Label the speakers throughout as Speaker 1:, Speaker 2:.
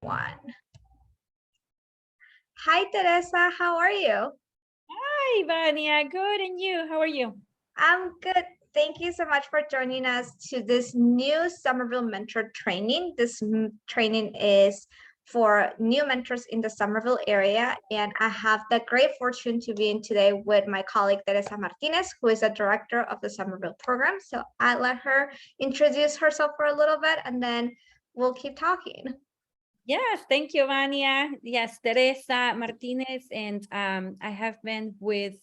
Speaker 1: One. Hi, Teresa. How are you?
Speaker 2: Hi, Vania. Good, and you? How are you?
Speaker 1: I'm good. Thank you so much for joining us to this new Somerville Mentor Training. This training is for new mentors in the Somerville area, and I have the great fortune to be in today with my colleague Teresa Martinez, who is a director of the Somerville program. So I let her introduce herself for a little bit, and then we'll keep talking.
Speaker 2: Yes, thank you, Vania. Yes, Teresa Martinez, and I have been with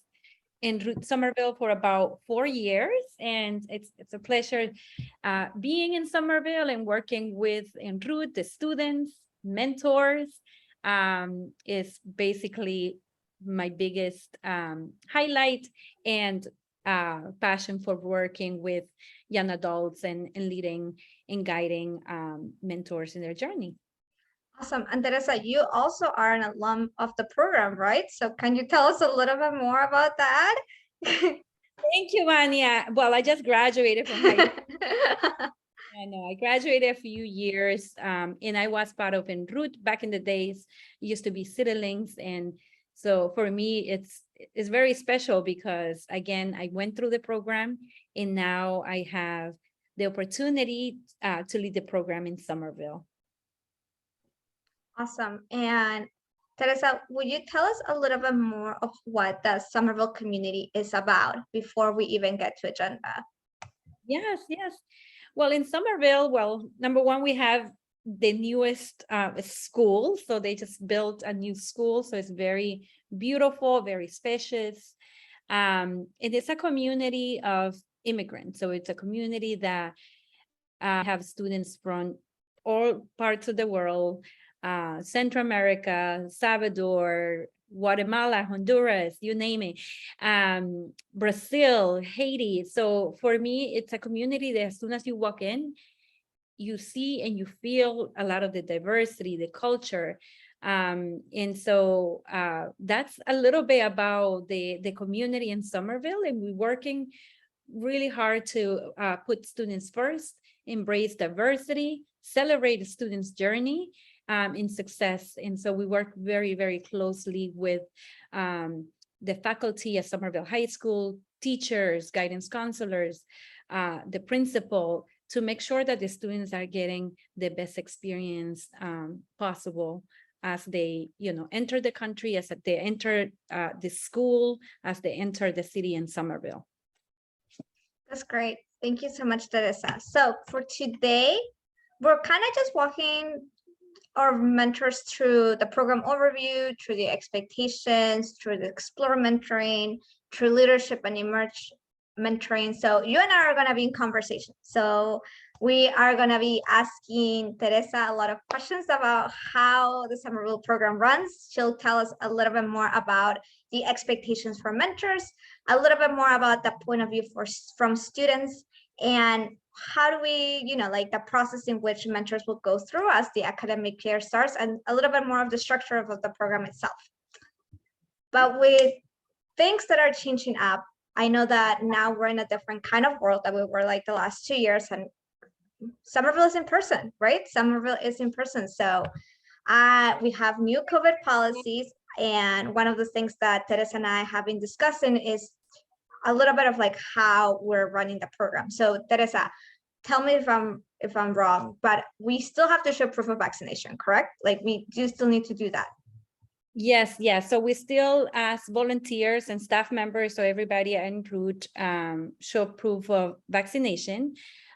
Speaker 2: Enroot Somerville for about 4 years, and it's a pleasure being in Somerville and working with Enroot, the students, mentors. Is basically my biggest highlight and passion for working with young adults and leading and guiding mentors in their journey.
Speaker 1: Awesome. And Teresa, you also are an alum of the program, right? So can you tell us a little bit more about that?
Speaker 2: Thank you, Vania. Well, I just graduated from high school. I know I graduated a few years, and I was part of Enroot back in the days. It used to be Citylings, and so for me, it's very special because again, I went through the program, and now I have the opportunity to lead the program in Somerville.
Speaker 1: Awesome. And Teresa, would you tell us a little bit more of what the Somerville community is about before we even get to agenda?
Speaker 2: Yes, yes. Well, in Somerville, well, number one, we have the newest school. So they just built a new school. So it's very beautiful, very spacious. It is a community of immigrants. So it's a community that have students from all parts of the world, Central America, Salvador, Guatemala, Honduras, you name it, Brazil, Haiti. So for me, it's a community that as soon as you walk in, you see and you feel a lot of the diversity, the culture. And so that's a little bit about the community in Somerville, and we're working really hard to put students first, embrace diversity, celebrate the students' journey in success. And so we work very, very closely with the faculty at Somerville High School, teachers, guidance counselors, the principal, to make sure that the students are getting the best experience possible as they, enter the country, as they enter the school, as they enter the city in Somerville.
Speaker 1: That's great. Thank you so much, Teresa. So for today, we're kind of just walking our mentors through the program overview, through the expectations, through the explore mentoring, through leadership and emerge mentoring. So you and I are going to be in conversation. So we are going to be asking Teresa a lot of questions about how the Somerville program runs. She'll tell us a little bit more about the expectations for mentors, a little bit more about the point of view from students, and how do we, like the process in which mentors will go through as the academic year starts, and a little bit more of the structure of the program itself. But with things that are changing up, I know that now we're in a different kind of world that we were like the last 2 years, and Somerville is in person, right? Somerville is in person. So we have new COVID policies. And one of the things that Teresa and I have been discussing is a little bit of like how we're running the program. So Teresa, tell me if I'm wrong, but we still have to show proof of vaccination, correct? Like we do still need to do that.
Speaker 2: Yes, yes. So we still, as volunteers and staff members, so everybody at Enroot show proof of vaccination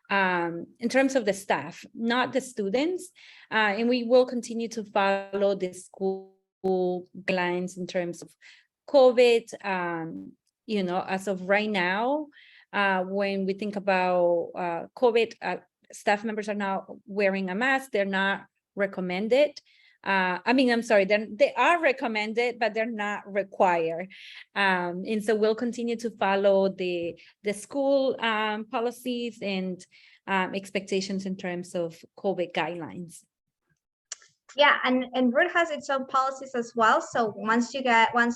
Speaker 2: in terms of the staff, not the students. And we will continue to follow the school guidelines in terms of COVID. As of right now, when we think about COVID, staff members are now wearing a mask. They're not recommended. I'm sorry, they are recommended, but they're not required. And so we'll continue to follow the school policies and expectations in terms of COVID guidelines.
Speaker 1: Yeah, and Enroot has its own policies as well. So once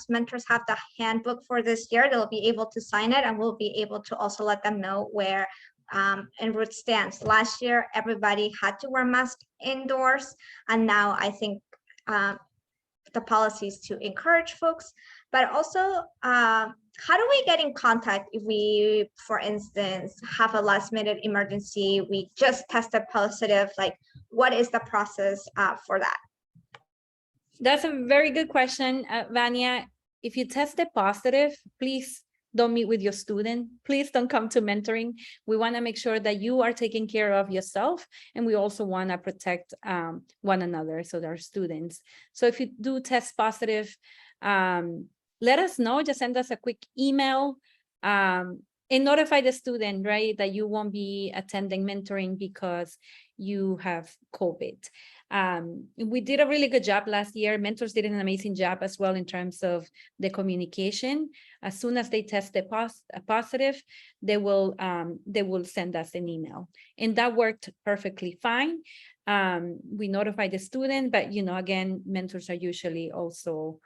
Speaker 1: mentors have the handbook for this year, they'll be able to sign it, and we'll be able to also let them know where Enroot stance. Last year, everybody had to wear masks indoors, and now I think the policies to encourage folks, but also how do we get in contact if we, for instance, have a last minute emergency, we just tested positive, like what is the process for that?
Speaker 2: That's a very good question, Vania. If you tested positive, please don't meet with your student. Please don't come to mentoring. We want to make sure that you are taking care of yourself, and we also want to protect one another, so our students. So if you do test positive, let us know. Just send us a quick email and notify the student, right, that you won't be attending mentoring because you have COVID. We did a really good job last year. Mentors did an amazing job as well in terms of the communication. As soon as they tested positive, they will send us an email, and that worked perfectly fine. We notify the student, but again, mentors are usually also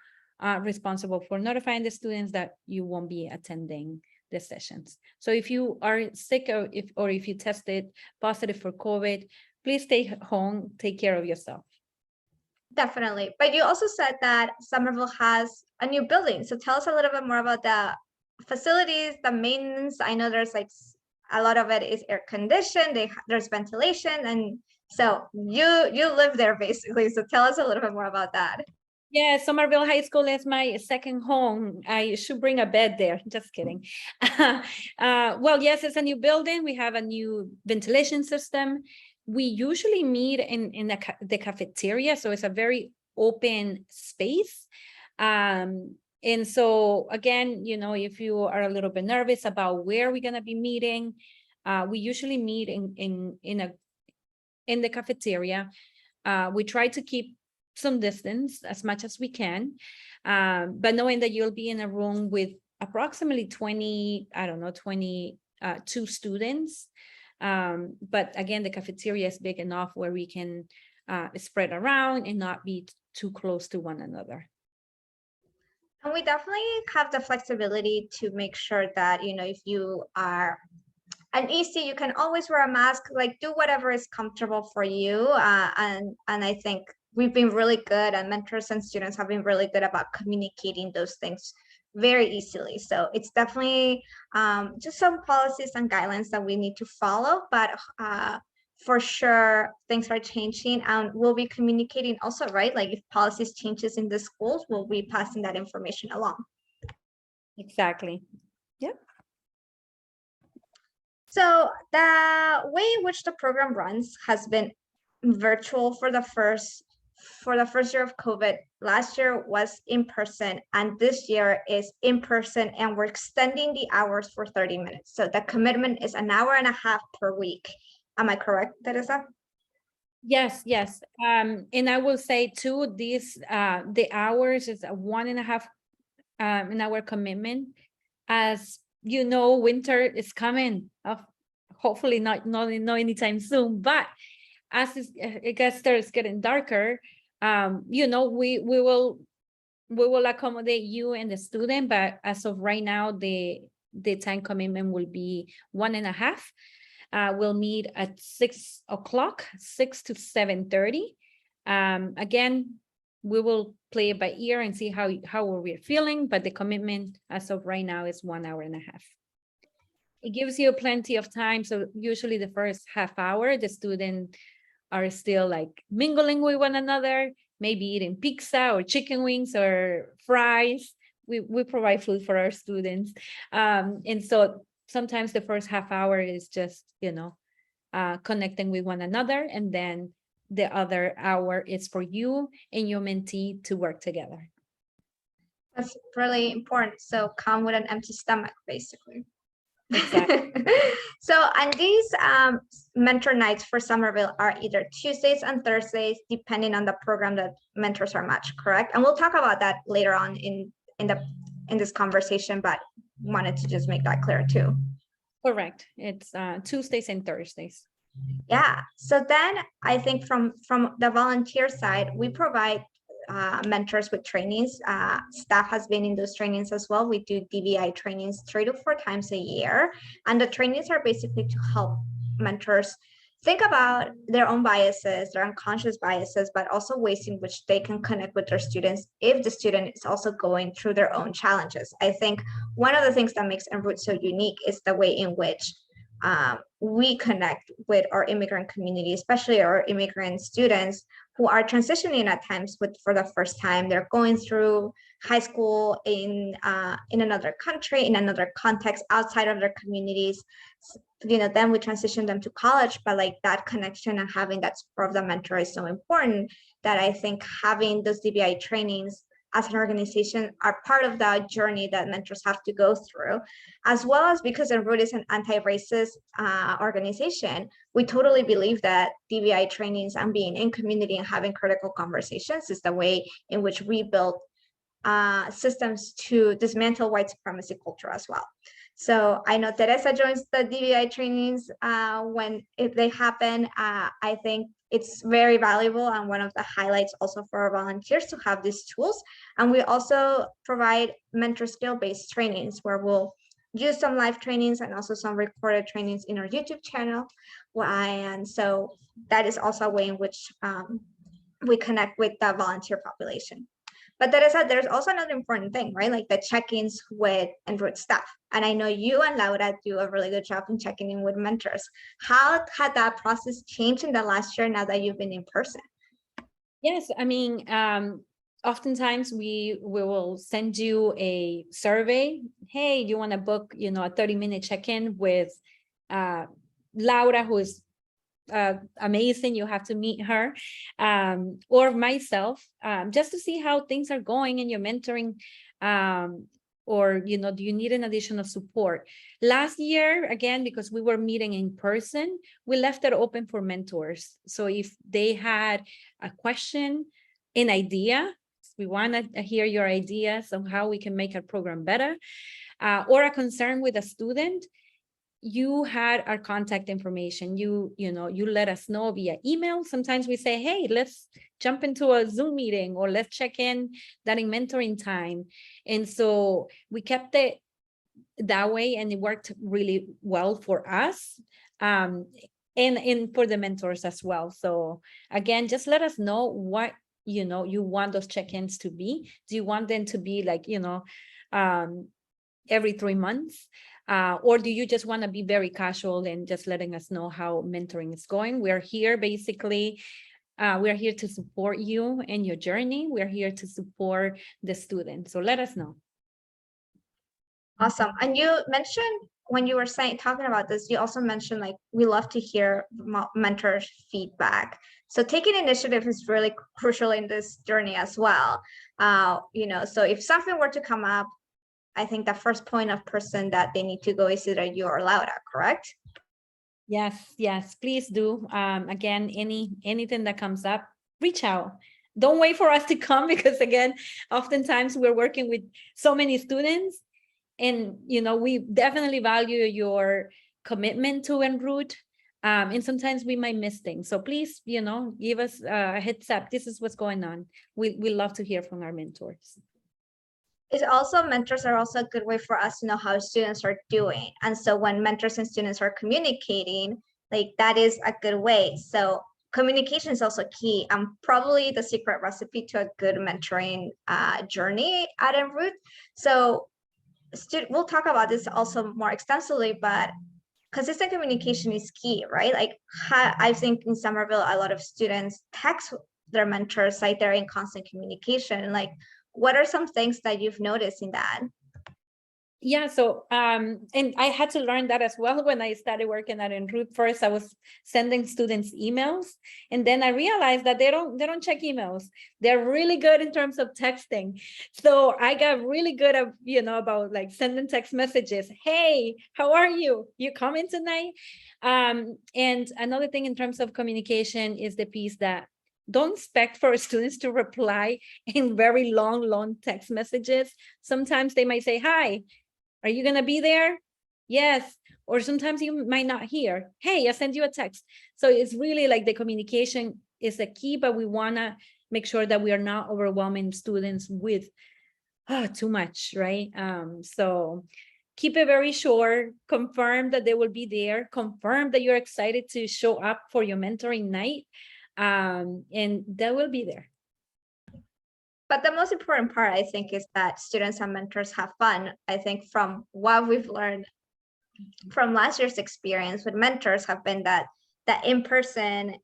Speaker 2: responsible for notifying the students that you won't be attending the sessions. So if you are sick, or if you tested positive for COVID, please stay home, take care of yourself.
Speaker 1: Definitely. But you also said that Somerville has a new building. So tell us a little bit more about the facilities, the maintenance. I know there's like a lot of it is air conditioned, there's ventilation. And so you live there basically. So tell us a little bit more about that.
Speaker 2: Yeah, Somerville High School is my second home. I should bring a bed there. Just kidding. Well, yes, it's a new building. We have a new ventilation system. We usually meet in the cafeteria, so it's a very open space. And so again, if you are a little bit nervous about where we're gonna be meeting, we usually meet in the cafeteria. We try to keep some distance as much as we can, but knowing that you'll be in a room with approximately 22 students. But again, the cafeteria is big enough where we can spread around and not be too close to one another.
Speaker 1: And we definitely have the flexibility to make sure that, if you are an EC, you can always wear a mask, like do whatever is comfortable for you. And I think we've been really good, and mentors and students have been really good about communicating those things very easily. So it's definitely just some policies and guidelines that we need to follow, but for sure things are changing, and we'll be communicating also, right? Like if policies changes in the schools, we'll be passing that information along.
Speaker 2: Exactly. Yep.
Speaker 1: So the way in which the program runs has been virtual for the first year of COVID. Last year was in person, and this year is in person, and we're extending the hours for 30 minutes. So the commitment is an hour and a half per week. Am I correct, Teresa?
Speaker 2: Yes. And I will say too, the hours is a 1.5 an hour commitment. As you know, winter is coming. Hopefully not anytime soon, but as it starts getting darker, we will accommodate you and the student, but as of right now, the time commitment will be 1.5. We'll meet at 6 o'clock, 6 to 7:30. Again, we will play it by ear and see how we're feeling, but the commitment as of right now is 1.5 hours. It gives you plenty of time. So usually the first half hour, the student are still like mingling with one another, maybe eating pizza or chicken wings or fries. We provide food for our students. And so sometimes the first half hour is just, connecting with one another. And then the other hour is for you and your mentee to work together.
Speaker 1: That's really important. So come with an empty stomach, basically.
Speaker 2: Exactly.
Speaker 1: So, and these mentor nights for Somerville are either Tuesdays and Thursdays, depending on the program that mentors are matched, correct? And we'll talk about that later on in this conversation, but wanted to just make that clear too.
Speaker 2: Correct. It's Tuesdays and Thursdays.
Speaker 1: Yeah. So then I think from the volunteer side, we provide mentors with trainings. Staff has been in those trainings as well. We do DVI trainings 3 to 4 times a year. And the trainings are basically to help mentors think about their own biases, their unconscious biases, but also ways in which they can connect with their students if the student is also going through their own challenges. I think one of the things that makes Enroot so unique is the way in which we connect with our immigrant community, especially our immigrant students who are transitioning at times for the first time. They're going through high school in another country, in another context outside of their communities. Then we transition them to college, but like that connection and having that support of the mentor is so important that I think having those DBI trainings as an organization are part of that journey that mentors have to go through, as well as because Enroot is an anti-racist organization. We totally believe that DBI trainings and being in community and having critical conversations is the way in which we build systems to dismantle white supremacy culture as well. So I know Teresa joins the DBI trainings if they happen. I think it's very valuable and one of the highlights also for our volunteers to have these tools. And we also provide mentor skill-based trainings where we'll use some live trainings and also some recorded trainings in our YouTube channel. And so that is also a way in which we connect with the volunteer population. But Teresa, there's also another important thing, right? Like the check-ins with Enroot staff. And I know you and Laura do a really good job in checking in with mentors. How had that process changed in the last year now that you've been in person?
Speaker 2: Yes, I mean, oftentimes we will send you a survey. Hey, you want to book, a 30-minute check-in with Laura, who is amazing. You have to meet her, or myself, just to see how things are going in your mentoring, or do you need an additional support? Last year, again, because we were meeting in person, we left it open for mentors. So if they had a question, an idea, we want to hear your ideas on how we can make our program better, or a concern with a student, you had our contact information. You let us know via email. Sometimes we say, hey, let's jump into a Zoom meeting, or let's check in during mentoring time. And so we kept it that way, and it worked really well for us, and for the mentors as well. So again, just let us know what you want those check-ins to be. Do you want them to be like every 3 months? Or do you just want to be very casual and just letting us know how mentoring is going? We're here basically, we're here to support you in your journey. We're here to support the student. So let us know.
Speaker 1: Awesome. And you mentioned when you were talking about this, you also mentioned like we love to hear mentors' feedback. So taking initiative is really crucial in this journey as well. So if something were to come up, I think the first point of person that they need to go is either you or Laura, correct?
Speaker 2: Yes, please do. Again, anything that comes up, reach out. Don't wait for us to come, because again, oftentimes we're working with so many students, and we definitely value your commitment to Enroot. And sometimes we might miss things. So please, give us a heads up. This is what's going on. We love to hear from our mentors.
Speaker 1: It's also, mentors are also a good way for us to know how students are doing. And so when mentors and students are communicating, like that is a good way. So communication is also key, and probably the secret recipe to a good mentoring journey at Enroot. So we'll talk about this also more extensively, but consistent communication is key, right? Like I think in Somerville, a lot of students text their mentors, like they're in constant communication. Like, what are some things that you've noticed in that?
Speaker 2: Yeah, so and I had to learn that as well when I started working at Enroot. First, I was sending students emails, and then I realized that they don't check emails. They're really good in terms of texting. So I got really good at about like sending text messages. Hey, how are you? You coming tonight? And another thing in terms of communication is the piece that don't expect for students to reply in very long text messages. Sometimes they might say, hi, are you going to be there? Yes. Or sometimes you might not hear, hey, I sent you a text. So it's really like the communication is the key, but we want to make sure that we are not overwhelming students with too much, right? So keep it very short, confirm that they will be there, confirm that you're excited to show up for your mentoring night, and they will be there.
Speaker 1: But the most important part, I think, is that students and mentors have fun. I think from what we've learned from last year's experience with mentors have been that in person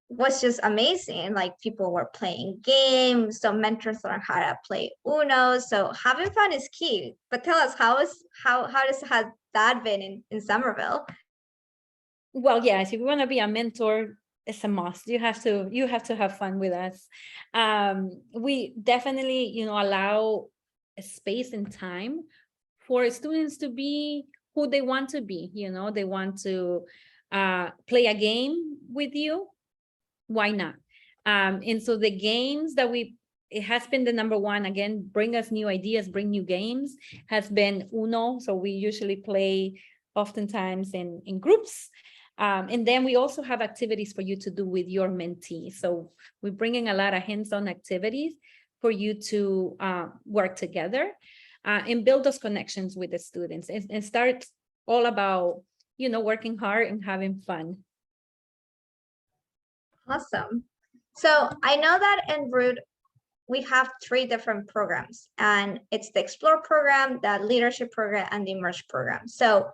Speaker 1: was just amazing. Like people were playing games, so mentors learn how to play Uno. So having fun is key. But tell us, how has that been in Somerville?
Speaker 2: Well, yes, if you want to be a mentor, it's a must. You have to have fun with us. We definitely, allow a space and time for students to be who they want to be. They want to play a game with you. Why not? And so the games that it has been the number one, again, bring us new ideas, bring new games, has been Uno. So we usually play oftentimes in groups. And then we also have activities for you to do with your mentee. So we're bringing a lot of hands-on activities for you to work together and build those connections with the students, and start all about, working hard and having fun.
Speaker 1: Awesome. So I know that in Enroot, we have 3 different programs, and it's the Explore program, the Leadership program, and the Emerge program. So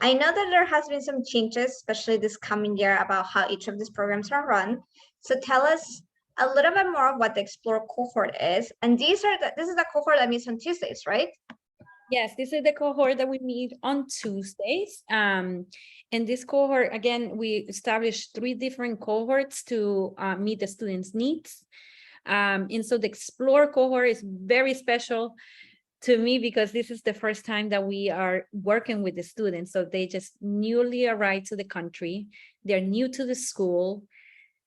Speaker 1: I know that there has been some changes, especially this coming year, about how each of these programs are run. So tell us a little bit more of what the Explore cohort is. And this is the cohort that meets on Tuesdays, right?
Speaker 2: Yes, this is the cohort that we meet on Tuesdays. And this cohort, again, we established 3 different cohorts to meet the students' needs. And so the Explore cohort is very special to me because this is the first time that we are working with the students. So they just newly arrived to the country. They're new to the school.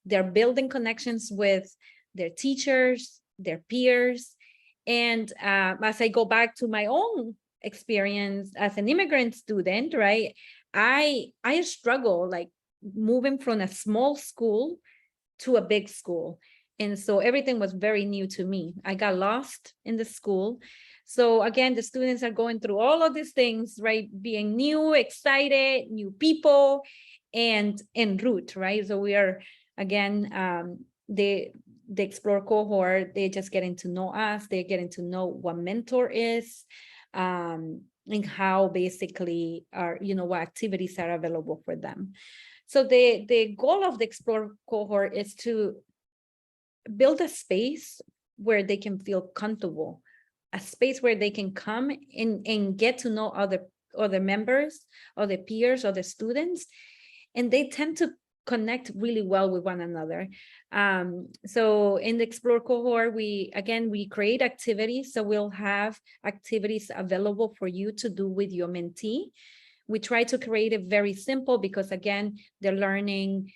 Speaker 2: They're building connections with their teachers, their peers. And as I go back to my own experience as an immigrant student, right, I struggle like moving from a small school to a big school. And so everything was very new to me. I got lost in the school. So again, the students are going through all of these things, right? Being new, excited, new people, and Enroot, right? So we are, again, the Explore cohort, they're just getting to know us. They're getting to know what mentor is, and how basically are, what activities are available for them. So the goal of the Explore cohort is to build a space where they can feel comfortable, a space where they can come and get to know other members, other peers, other students, and they tend to connect really well with one another. So in the Explore cohort, we create activities. So we'll have activities available for you to do with your mentee. We try to create it very simple because, again, they're learning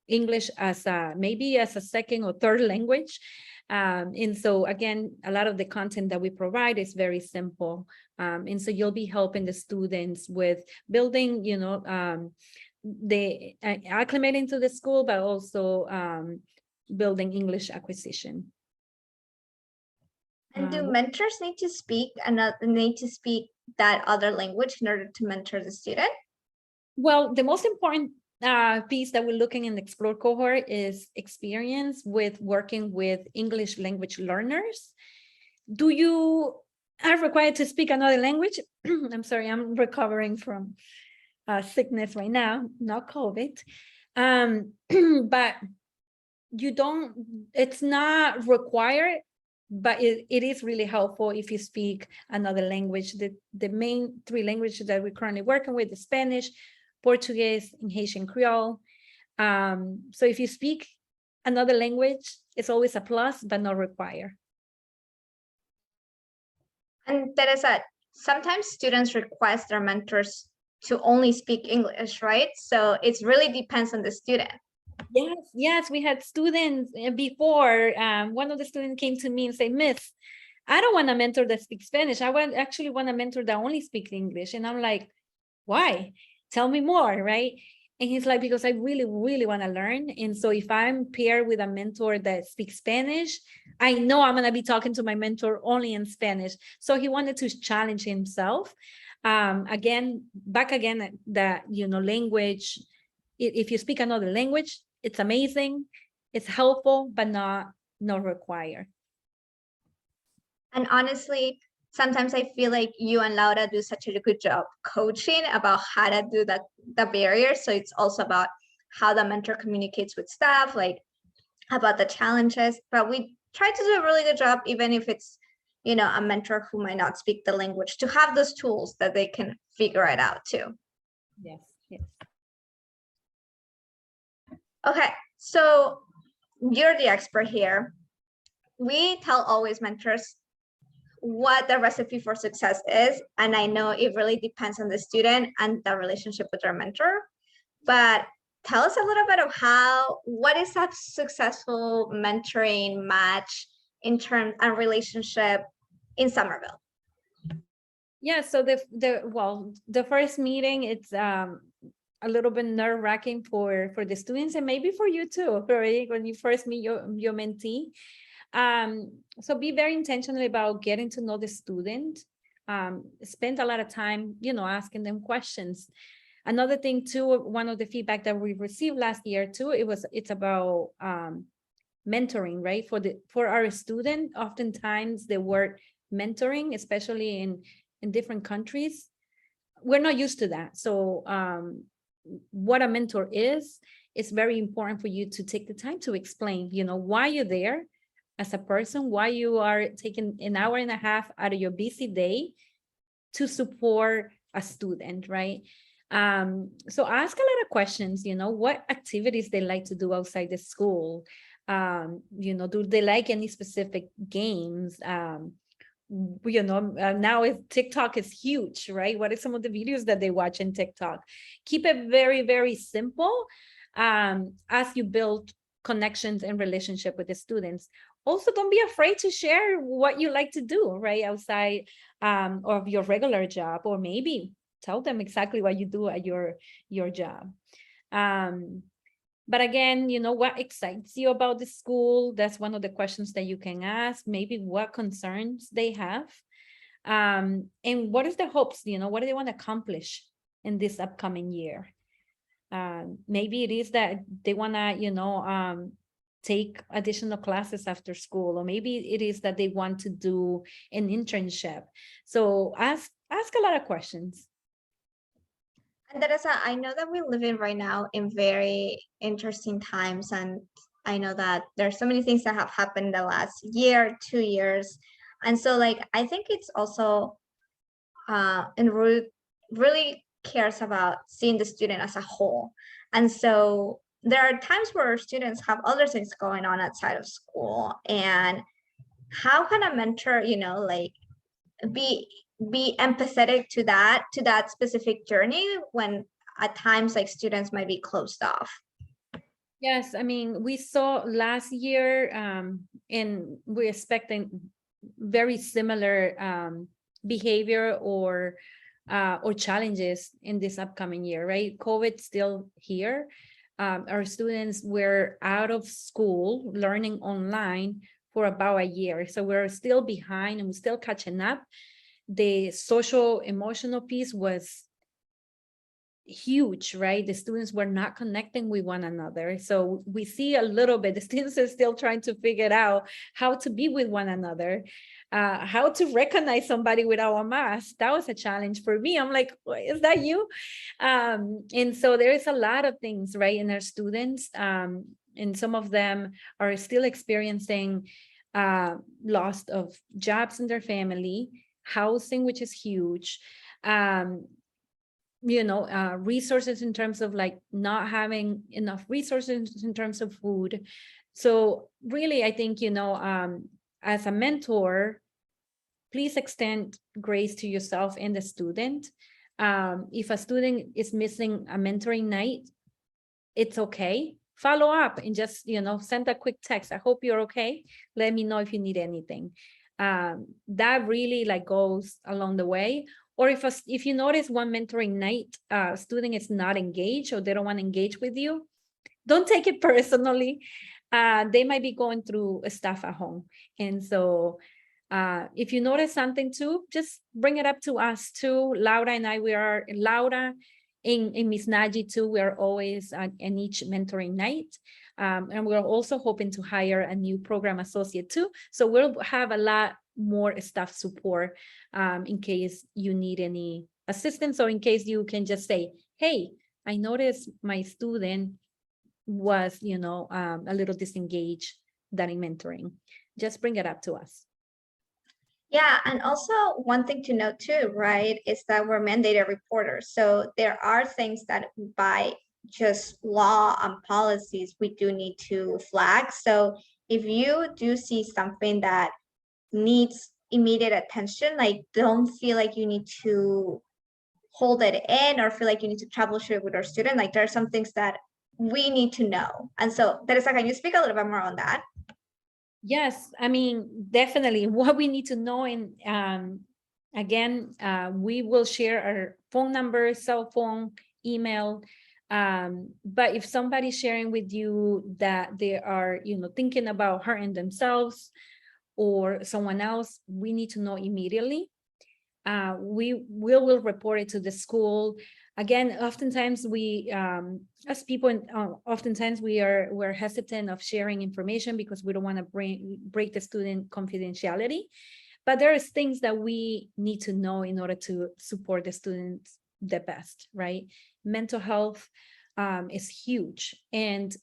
Speaker 2: English as maybe as a second or third language. And so, again, a lot of the content that we provide is very simple. And so you'll be helping the students with building, the acclimating to the school, but also building English acquisition.
Speaker 1: And do mentors need to speak that other language in order to mentor the student?
Speaker 2: Well, the most important piece that we're looking in the Explore cohort is experience with working with English language learners. Do you are required to speak another language? I'm sorry, I'm recovering from sickness right now, not COVID. But you don't, it's not required, but it is really helpful if you speak another language. The main 3 languages that we're currently working with is Spanish, Portuguese, and Haitian Creole. So if you speak another language, it's always a plus, but not required.
Speaker 1: And Teresa, sometimes students request their mentors to only speak English, right? So it really depends on the student.
Speaker 2: Yes, we had students before. One of the students came to me and said, "Miss, I don't want a mentor that speaks Spanish. I actually want a mentor that only speaks English." And I'm like, "Why? Tell me more," right? And he's like, because I really, really want to learn. And so if I'm paired with a mentor that speaks Spanish, I know I'm going to be talking to my mentor only in Spanish. So he wanted to challenge himself. Back again, that, language, if you speak another language, it's amazing. It's helpful, but not required.
Speaker 1: And honestly, sometimes I feel like you and Laura do such a good job coaching about how to do the barriers. So it's also about how the mentor communicates with staff, like about the challenges. But we try to do a really good job, even if it's, a mentor who might not speak the language, to have those tools that they can figure it out too.
Speaker 2: Yes, yes.
Speaker 1: Okay, so you're the expert here. We tell always mentors what the recipe for success is. And I know it really depends on the student and the relationship with their mentor. But tell us a little bit of what is a successful mentoring match in terms and relationship in Somerville?
Speaker 2: Yeah, so the first meeting, it's a little bit nerve-wracking for the students, and maybe for you too, right? When you first meet your mentee. So be very intentional about getting to know the student. Spend a lot of time, asking them questions. Another thing too, one of the feedback that we received last year too, it's about mentoring, right? For our student, oftentimes the word mentoring, especially in different countries, we're not used to that. So what a mentor is, it's very important for you to take the time to explain, why you're there as a person, why you are taking an hour and a half out of your busy day to support a student, right? So ask a lot of questions, what activities they like to do outside the school. Do they like any specific games? Now TikTok is huge, right? What are some of the videos that they watch in TikTok? Keep it very, very simple as you build connections and relationship with the students. Also, don't be afraid to share what you like to do, right? Outside of your regular job, or maybe tell them exactly what you do at your job. But again, what excites you about the school? That's one of the questions that you can ask. Maybe what concerns they have. And what is their hopes? What do they want to accomplish in this upcoming year? Maybe it is that they want to, take additional classes after school, or maybe it is that they want to do an internship. So ask a lot of questions.
Speaker 1: And Teresa, I know that we live in right now in very interesting times, and I know that there's so many things that have happened the last year, 2 years. And so I think it's also Enroot really cares about seeing the student as a whole. And so there are times where students have other things going on outside of school, and how can a mentor, be empathetic to that specific journey when at times students might be closed off?
Speaker 2: Yes, I mean, we saw last year, and we're expecting very similar behavior or challenges in this upcoming year, right? COVID's still here. Our students were out of school learning online for about a year. So we're still behind and we're still catching up. The social emotional piece was huge, right? The students were not connecting with one another. So we see a little bit, the students are still trying to figure out how to be with one another, how to recognize somebody without a mask. That was a challenge for me. I'm like, is that you? And so there is a lot of things, right, in our students. And some of them are still experiencing loss of jobs in their family, housing, which is huge. Resources in terms of not having enough resources in terms of food. So really, I think, as a mentor, please extend grace to yourself and the student. If a student is missing a mentoring night, it's okay. Follow up and just, send a quick text. I hope you're okay. Let me know if you need anything. That really goes along the way. or if you notice one mentoring night, student is not engaged or they don't want to engage with you, don't take it personally. They might be going through stuff at home. And so if you notice something too, just bring it up to us too. Laura and I, Laura in Miss Naji too, we are always in each mentoring night. And we're also hoping to hire a new program associate too. So we'll have a lot more staff support in case you need any assistance, or in case you can just say, hey, I noticed my student was, a little disengaged during mentoring. Just bring it up to us.
Speaker 1: Yeah, and also one thing to note too, right, is that we're mandated reporters. So there are things that by just law and policies, we do need to flag. So if you do see something that needs immediate attention, like don't feel like you need to hold it in or feel like you need to troubleshoot with our student. Like there are some things that we need to know. And so Teresa, can you speak a little bit more on that?
Speaker 2: Yes, I mean, definitely what we need to know. And again, we will share our phone number, cell phone, email. But if somebody's sharing with you that they are, thinking about hurting themselves or someone else, we need to know immediately. We will report it to the school. Again, oftentimes we, as people, oftentimes we're hesitant of sharing information because we don't want to break the student confidentiality. But there is things that we need to know in order to support the students the best, right? Mental health is huge. And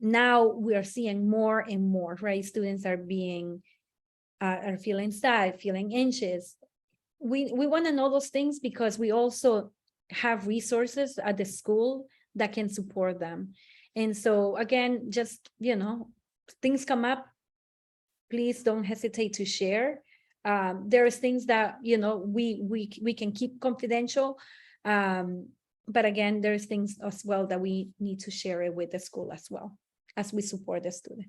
Speaker 2: now we are seeing more and more, right? Students are feeling sad, feeling anxious. We want to know those things because we also have resources at the school that can support them. And so again, just, things come up, please don't hesitate to share. There's things that, we can keep confidential. But again, there's things as well that we need to share it with the school as well, as we support the student.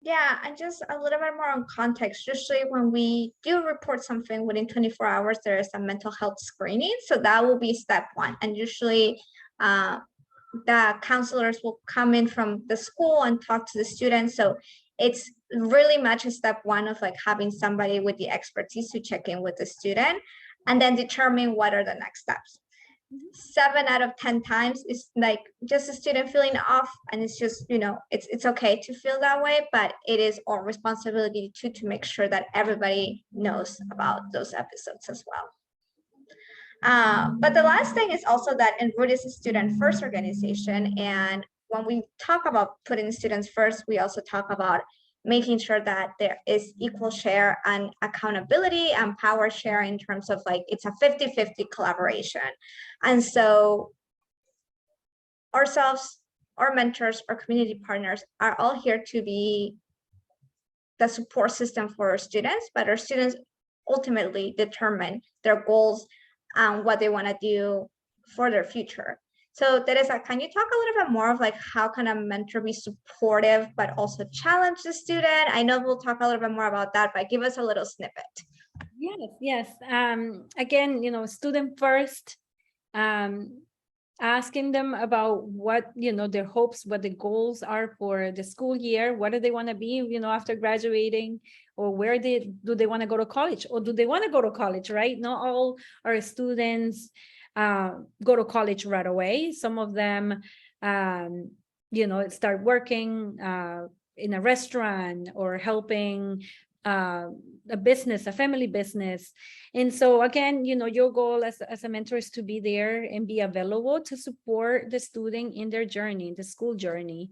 Speaker 1: Yeah, and just a little bit more on context. Usually when we do report something within 24 hours, there is a mental health screening. So that will be step one. And usually the counselors will come in from the school and talk to the students. So it's really much a step one of like having somebody with the expertise to check in with the student and then determine what are the next steps. 7 out of 10 times is like just a student feeling off, and it's just, it's okay to feel that way, but it is our responsibility to make sure that everybody knows about those episodes as well. But the last thing is also that Enroot is a student first organization, and when we talk about putting students first, we also talk about making sure that there is equal share and accountability and power share in terms of like, it's a 50-50 collaboration. And so ourselves, our mentors, our community partners are all here to be the support system for our students, but our students ultimately determine their goals and what they want to do for their future. So Teresa, can you talk a little bit more of like how can a mentor be supportive but also challenge the student? I know we'll talk a little bit more about that, but give us a little snippet.
Speaker 2: Yes. Again, student first, asking them about what, their hopes, what the goals are for the school year, what do they want to be, after graduating, or where do they want to go to college, or do they want to go to college, right? Not all our students go to college right away. Some of them, start working in a restaurant or helping a business, a family business. And so again, your goal as a mentor is to be there and be available to support the student in their journey, the school journey,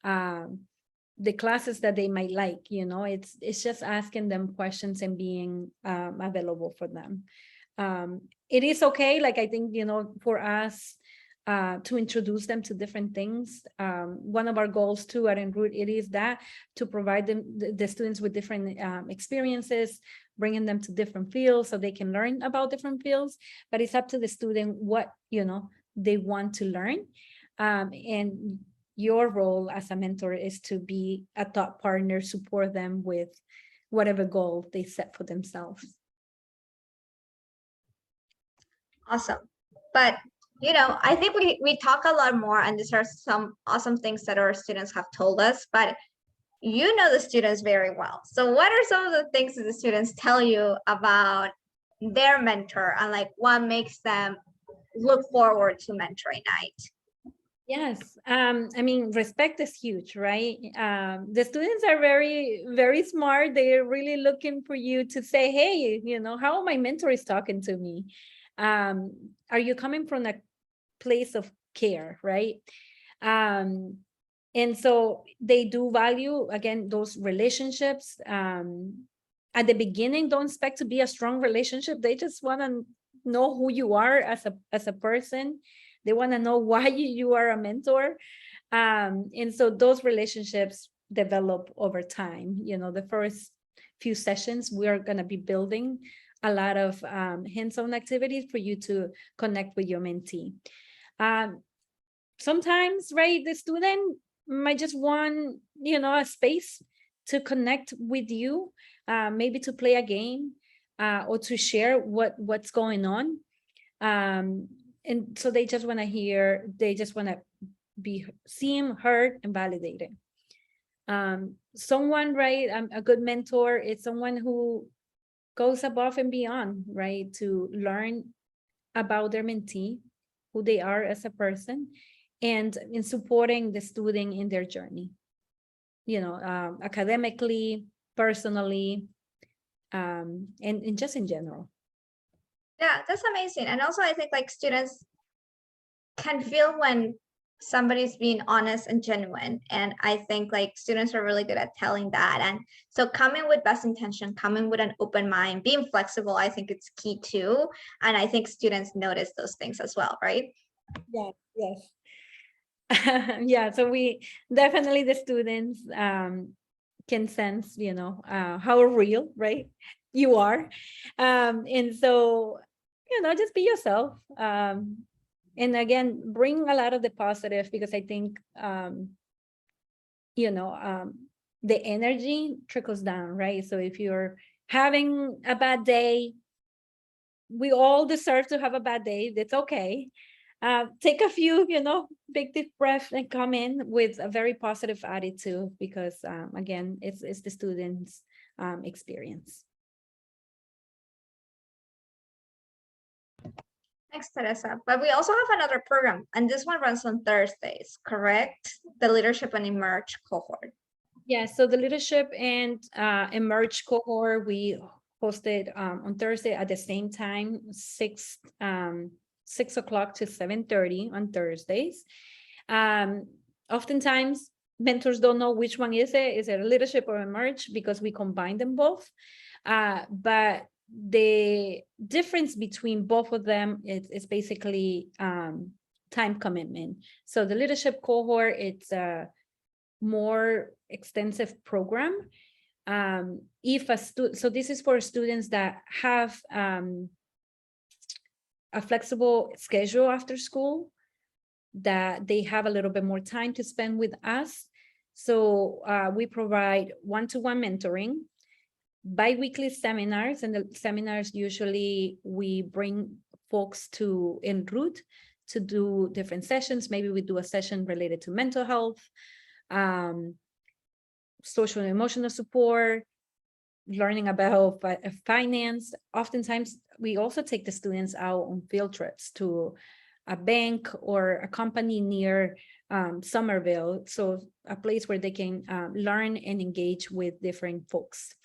Speaker 2: the classes that they might like. It's just asking them questions and being available for them. It is okay, like I think, for us to introduce them to different things. One of our goals too at Enroot, it is that to provide them, the students with different experiences, bringing them to different fields so they can learn about different fields, but it's up to the student what, they want to learn. And your role as a mentor is to be a thought partner, support them with whatever goal they set for themselves.
Speaker 1: Awesome. But I think we talk a lot more, and these are some awesome things that our students have told us, but you know the students very well. So what are some of the things that the students tell you about their mentor, and like what makes them look forward to mentoring night?
Speaker 2: Yes, I mean, respect is huge, right? The students are very, very smart. They're really looking for you to say, hey, how my mentor is talking to me. Are you coming from a place of care, right? And so they do value, again, those relationships. At the beginning, don't expect to be a strong relationship. They just want to know who you are as a person. They want to know why you are a mentor. And so those relationships develop over time. The first few sessions, we are going to be building a lot of hands-on activities for you to connect with your mentee. Sometimes, right, the student might just want, a space to connect with you, maybe to play a game, or to share what's going on. And so they just want to be seen, heard, and validated. Someone, right, a good mentor is someone who goes above and beyond, right, to learn about their mentee, who they are as a person, and in supporting the student in their journey, academically, personally, and just in general.
Speaker 1: Yeah, that's amazing. And also I think like students can feel when somebody's being honest and genuine, and I think like students are really good at telling that. And so coming with best intention, coming with an open mind, being flexible, I think it's key too. And I think students notice those things as well, right?
Speaker 2: Yeah, yes. Yeah, so we definitely, the students can sense, how real, right, you are. And so, just be yourself. And again, bring a lot of the positive, because I think, the energy trickles down, right? So if you're having a bad day, we all deserve to have a bad day. That's okay. Take a few, big deep breath and come in with a very positive attitude, because again, it's the students' experience.
Speaker 1: Thanks, Teresa. But we also have another program, and this one runs on Thursdays, correct? The Leadership and Emerge cohort.
Speaker 2: Yeah, so the Leadership and Emerge cohort, we hosted on Thursday at the same time, 6 o'clock to 7:30 on Thursdays. Oftentimes, mentors don't know which one is it. Is it a Leadership or Emerge? Because we combine them both. But the difference between both of them is basically time commitment. So the Leadership cohort, it's a more extensive program. So this is for students that have a flexible schedule after school, that they have a little bit more time to spend with us. So we provide one-to-one mentoring, bi-weekly seminars, and the seminars, usually we bring folks to Enroot to do different sessions. Maybe we do a session related to mental health, social and emotional support, learning about finance. Oftentimes, we also take the students out on field trips to a bank or a company near Somerville, so a place where they can learn and engage with different folks.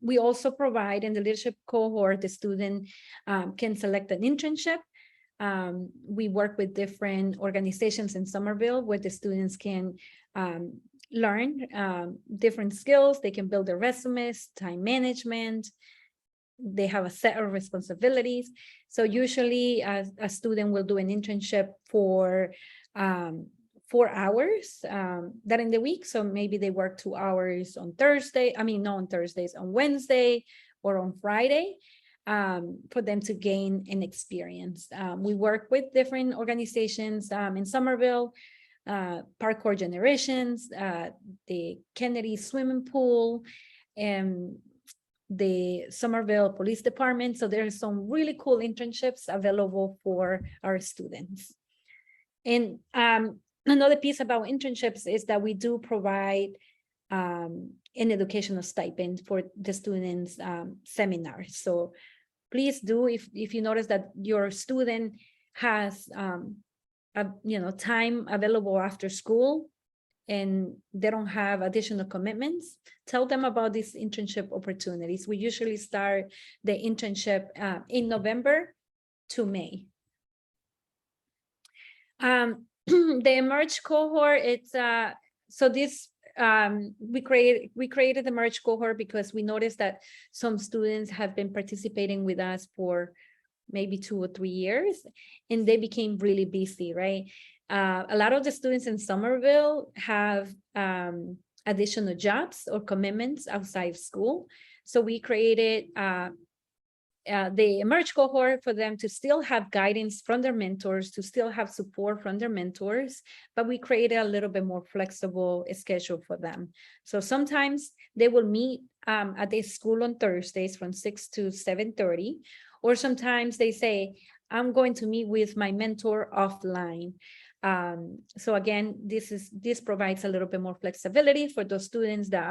Speaker 2: We also provide, in the Leadership cohort, the student can select an internship. We work with different organizations in Somerville where the students can learn different skills. They can build their resumes, time management. They have a set of responsibilities. So usually a student will do an internship for 4 hours that in the week. So maybe they work 2 hours on Thursday. I mean, not on Thursdays, on Wednesday or on Friday, for them to gain an experience. We work with different organizations in Somerville, Parkour Generations, the Kennedy Swimming Pool, and the Somerville Police Department. So there are some really cool internships available for our students. And another piece about internships is that we do provide an educational stipend for the students' seminars. So please do, if you notice that your student has time available after school and they don't have additional commitments, tell them about these internship opportunities. We usually start the internship in November to May. The Emerge cohort, it's so this we created the Emerge cohort because we noticed that some students have been participating with us for maybe 2 or 3 years, and they became really busy, right? A lot of the students in Somerville have additional jobs or commitments outside school. So we created the Emerge cohort for them to still have guidance from their mentors, to still have support from their mentors, but we created a little bit more flexible schedule for them. So sometimes they will meet at their school on Thursdays from 6 to 7:30, or sometimes they say, I'm going to meet with my mentor offline. So again, this provides a little bit more flexibility for those students that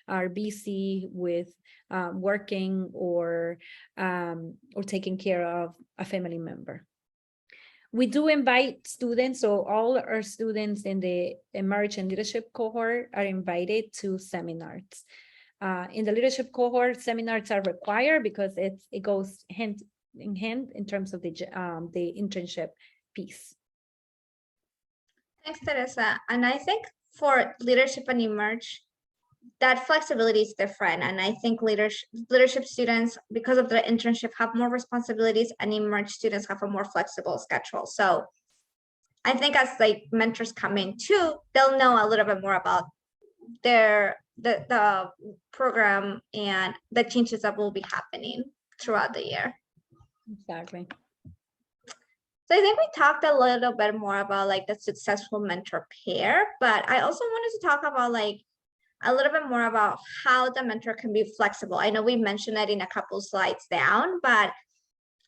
Speaker 2: are busy with working or taking care of a family member. We do invite students, so all our students in the Emerge and Leadership cohort are invited to seminars. In the Leadership cohort, seminars are required because it goes hand in hand in terms of the internship piece.
Speaker 1: Thanks, Teresa. And I think for leadership and Emerge, that flexibility is different. And I think leadership students, because of their internship, have more responsibilities, and Emerge students have a more flexible schedule. So I think as like mentors come in too, they'll know a little bit more about the program and the changes that will be happening throughout the year.
Speaker 2: Exactly.
Speaker 1: So I think we talked a little bit more about like the successful mentor pair, but I also wanted to talk about like a little bit more about how the mentor can be flexible. I know we mentioned that in a couple slides down, but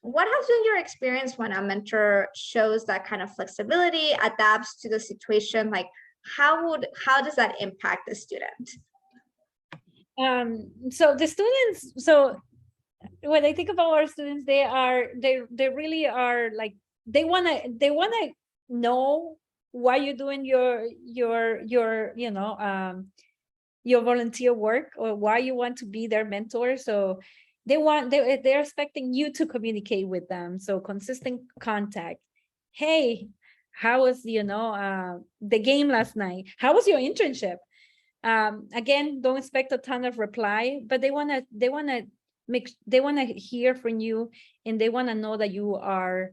Speaker 1: what has been your experience when a mentor shows that kind of flexibility, adapts to the situation? Like how does that impact the student?
Speaker 2: So the students, so when I think about our students, they really are like, they wanna know why you're doing your your volunteer work, or why you want to be their mentor. So they're expecting you to communicate with them. So consistent contact. Hey, how was the game last night? How was your internship? Again, don't expect a ton of reply, but they want to hear from you, and they want to know that you are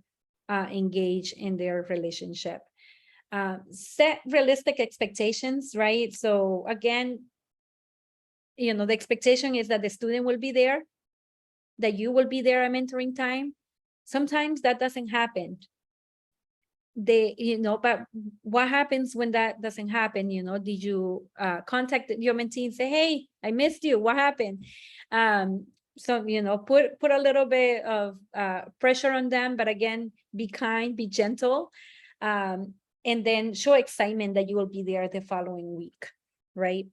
Speaker 2: engaged in their relationship. Set realistic expectations, right? So again, the expectation is that the student will be there, that you will be there at mentoring time. Sometimes that doesn't happen. But what happens when that doesn't happen? Did you contact your mentee and say, hey, I missed you, what happened? So put a little bit of pressure on them, but again, be kind, be gentle, and then show excitement that you will be there the following week, right?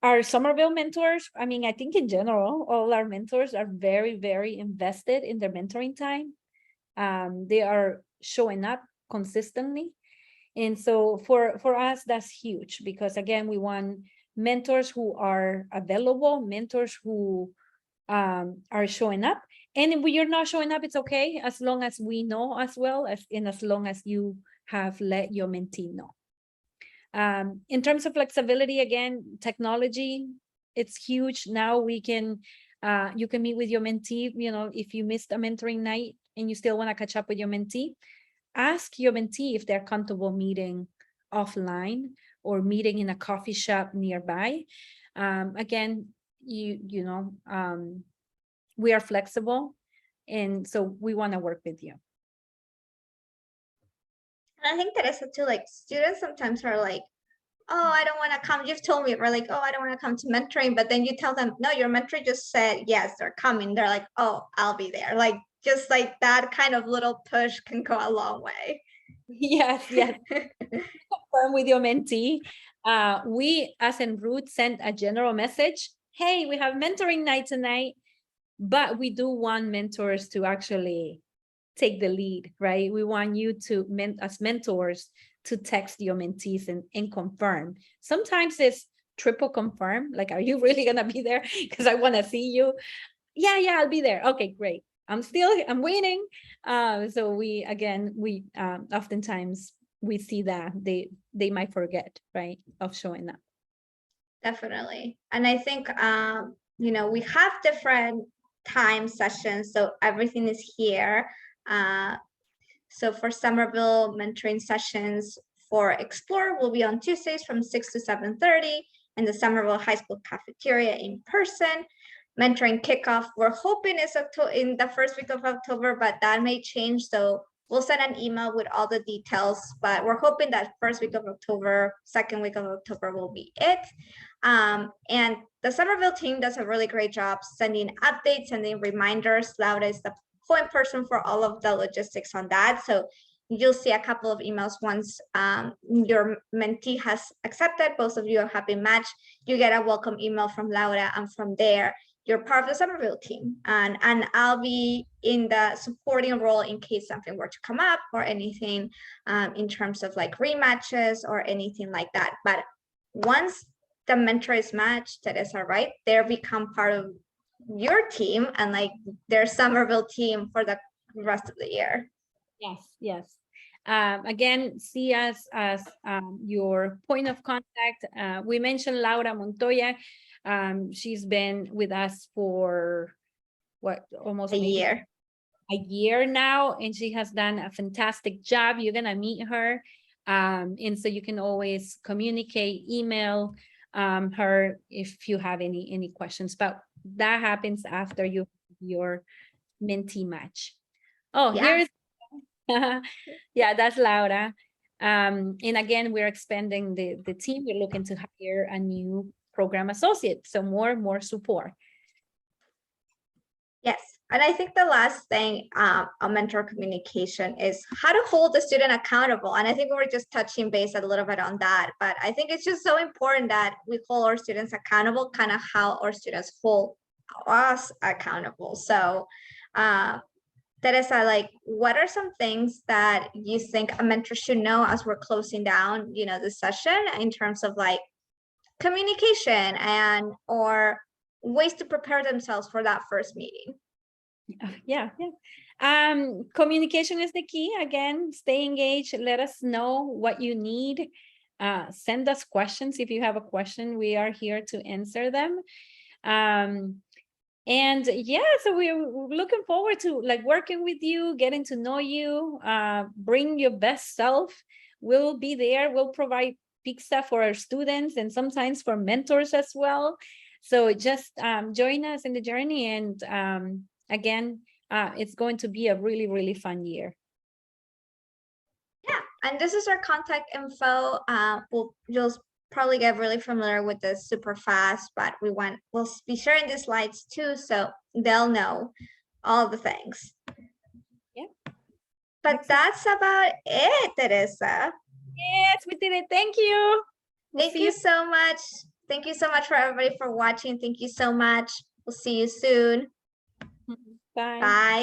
Speaker 2: Our Somerville mentors, I mean, I think in general, all our mentors are very, very invested in their mentoring time. They are showing up consistently. And so for us, that's huge, because again, we want mentors who are available, mentors who are showing up. And when you're not showing up, it's okay, as long as we know as well, as long as you have let your mentee know. In terms of flexibility, again, technology, it's huge. Now we can, you can meet with your mentee, if you missed a mentoring night and you still want to catch up with your mentee, ask your mentee if they're comfortable meeting offline or meeting in a coffee shop nearby. Again, we are flexible, and so we want to work with you.
Speaker 1: And I think Teresa too, like students sometimes are like, oh, I don't want to come. You've told me, we're like, oh, I don't want to come to mentoring. But then you tell them, no, your mentor just said, yes, they're coming. They're like, oh, I'll be there. Like, just like that kind of little push can go a long way.
Speaker 2: Yes, yes. Confirm with your mentee. We as Enroot sent a general message. Hey, we have mentoring night tonight, but we do want mentors to actually take the lead, right? We want you to, as mentors, to text your mentees and confirm. Sometimes it's triple confirm, like, are you really gonna be there? Because I want to see you. Yeah, I'll be there. Okay, great. I'm waiting. So we oftentimes we see that they might forget, right, of showing up.
Speaker 1: Definitely. And I think, you know, we have different time sessions, so everything is here. So for Somerville, mentoring sessions for Explore will be on Tuesdays from 6 to 7:30 in the Somerville High School cafeteria in person. Mentoring kickoff, we're hoping is in the first week of October, but that may change. So we'll send an email with all the details, but we're hoping that first week of October, second week of October will be it. And the Somerville team does a really great job sending updates, sending reminders. Laura is the point person for all of the logistics on that. So you'll see a couple of emails once your mentee has accepted, both of you have been matched, you get a welcome email from Laura, and from there, you're part of the Somerville team. And I'll be in the supporting role in case something were to come up or anything in terms of like rematches or anything like that. But once the mentor is matched, that is all right, they become part of your team and like their Somerville team for the rest of the year.
Speaker 2: Yes. Again, see us as your point of contact. We mentioned Laura Montoya. She's been with us for what, almost
Speaker 1: a year
Speaker 2: now, and she has done a fantastic job. You're gonna meet her, and so you can always communicate, email her if you have any questions. But that happens after your mentee match. Oh,
Speaker 1: yeah.
Speaker 2: here's yeah, that's Laura. And again, we're expanding the team. We're looking to hire a new program associate, so more support.
Speaker 1: Yes, and I think the last thing on mentor communication is how to hold the student accountable. And I think we were just touching base a little bit on that, but I think it's just so important that we hold our students accountable, kind of how our students hold us accountable. So Teresa, like, what are some things that you think a mentor should know as we're closing down, you know, the session in terms of like communication and or ways to prepare themselves for that first meeting?
Speaker 2: Yeah. Communication is the key. Again, stay engaged. Let us know what you need. Send us questions. If you have a question, we are here to answer them. And yeah, so we're looking forward to like working with you, getting to know you, bring your best self. We'll be there. We'll provide pizza for our students and sometimes for mentors as well. So just join us in the journey. And again, it's going to be a really, really fun year.
Speaker 1: Yeah, and this is our contact info. You'll probably get really familiar with this super fast, but we'll be sharing the slides too, so they'll know all the things.
Speaker 2: Yeah.
Speaker 1: But that's about it, Teresa.
Speaker 2: Yes, we did it. Thank you.
Speaker 1: Thank you so much. Thank you so much for everybody for watching. Thank you so much. We'll see you soon.
Speaker 2: Bye.
Speaker 1: Bye.